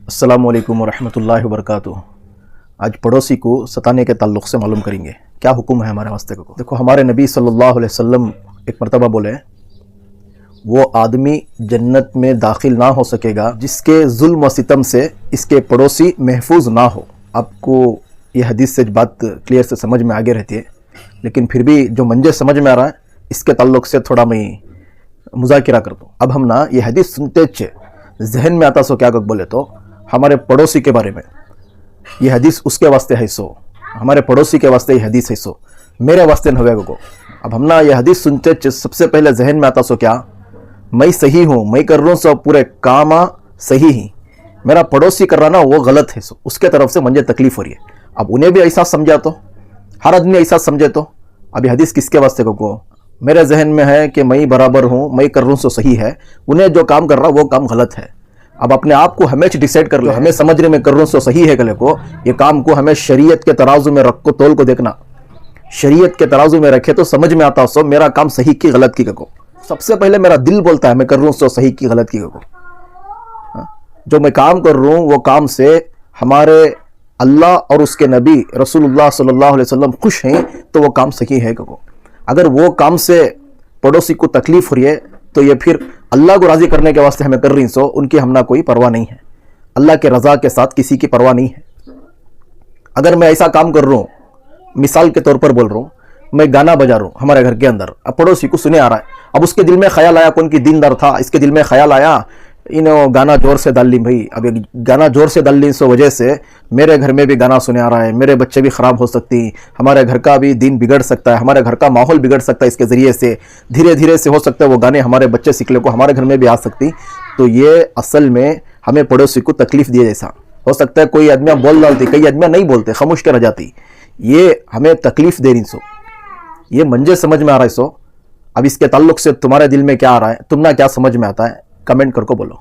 अस्सलामु अलैकुम वरहमतुल्लाहि वबरकातुह। आज पड़ोसी को सताने के ताल्लुक़ से मालूम करेंगे क्या हुक्म है हमारे वास्ते को। देखो, हमारे नबी सल्लल्लाहु अलैहि वसल्लम एक मरतबा बोले, वो आदमी जन्नत में दाखिल ना हो सकेगा जिसके जुल्म व सितम से इसके पड़ोसी महफूज ना हो। आपको ये हदीस से बात क्लियर से समझ में आगे रहती है, लेकिन फिर भी जो मंजे समझ में आ रहा है इसके ताल्लुक़ से थोड़ा मैं मुज़ाकिरा कर दूँ। अब हम ना ये हदीस सुनते जहन में आता सो क्या बोले तो हमारे पड़ोसी के बारे में ये हदीस उसके वास्ते है सो, हमारे पड़ोसी के वास्ते ये हदीस है सो, मेरे वास्ते न हुए को। अब हम ना ये हदीस सुनते सबसे पहले जहन में आता सो क्या, मैं सही हूँ, मैं कर रहा हूँ सो पूरे काम सही ही, मेरा पड़ोसी कर रहा ना वो गलत है सो उसके तरफ से मुझे तकलीफ हो रही है। अब उन्हें भी ऐसा समझा तो, हर आदमी ऐसा समझे तो अभी हदीस किसके वास्ते को। मेरे जहन में है कि मैं बराबर हूँ, मैं कर रहा हूँ सो सही है, उन्हें जो काम कर रहा वो काम गलत है। अब अपने आप को हमें डिसाइड कर लो, हमें समझने में कर रहा हूँ सो सही है कले को, ये काम को हमें शरीयत के तराजू में रख को तोल को देखना, शरीयत के तराजू में रखे तो समझ में आता सो मेरा काम सही की गलत की को। सबसे पहले मेरा दिल बोलता है मैं कर रहा हूँ सो सही की गलत की को। जो मैं काम कर रहा हूँ वो काम से हमारे अल्लाह और उसके नबी रसूलुल्लाह सल्लल्लाहु अलैहि वसल्लम खुश हैं तो वो काम सही है को। अगर वो काम से पड़ोसी को तकलीफ हो रही है तो ये फिर अल्लाह को राज़ी करने के वास्ते हमें कर रही सो उनकी हमना कोई परवाह नहीं है, अल्लाह के रज़ा के साथ किसी की परवाह नहीं है। अगर मैं ऐसा काम कर रहा हूँ, मिसाल के तौर पर बोल रहा हूँ, मैं गाना बजा रहा हूँ हमारे घर के अंदर, अब पड़ोसी को सुने आ रहा है, अब उसके दिल में ख्याल आया, कौन की दीनदार था, इसके दिल में ख्याल आया इन गाना जोर से डाल ली भाई। अब गाना जोर से डाल ली सो वजह से मेरे घर में भी गाना सुने आ रहा है, मेरे बच्चे भी ख़राब हो सकती, हमारे घर का भी दिन बिगड़ सकता है, हमारे घर का माहौल बिगड़ सकता है, इसके ज़रिए से धीरे धीरे से हो सकता है वो गाने हमारे बच्चे सीखने को हमारे घर में भी आ सकती। तो ये असल में हमें पड़ोसी को तकलीफ़ दिए जैसा हो सकता है। कोई आदमियाँ बोल डालती, कई आदमियाँ नहीं बोलते, खामोश के रह जाती, ये हमें तकलीफ़ दे रही सो, ये मंजे समझ में आ रहा है सो। अब इसके ताल्लुक़ से तुम्हारे दिल में क्या आ रहा है, तुम ना क्या समझ में आता है, कमेंट करके बोलो।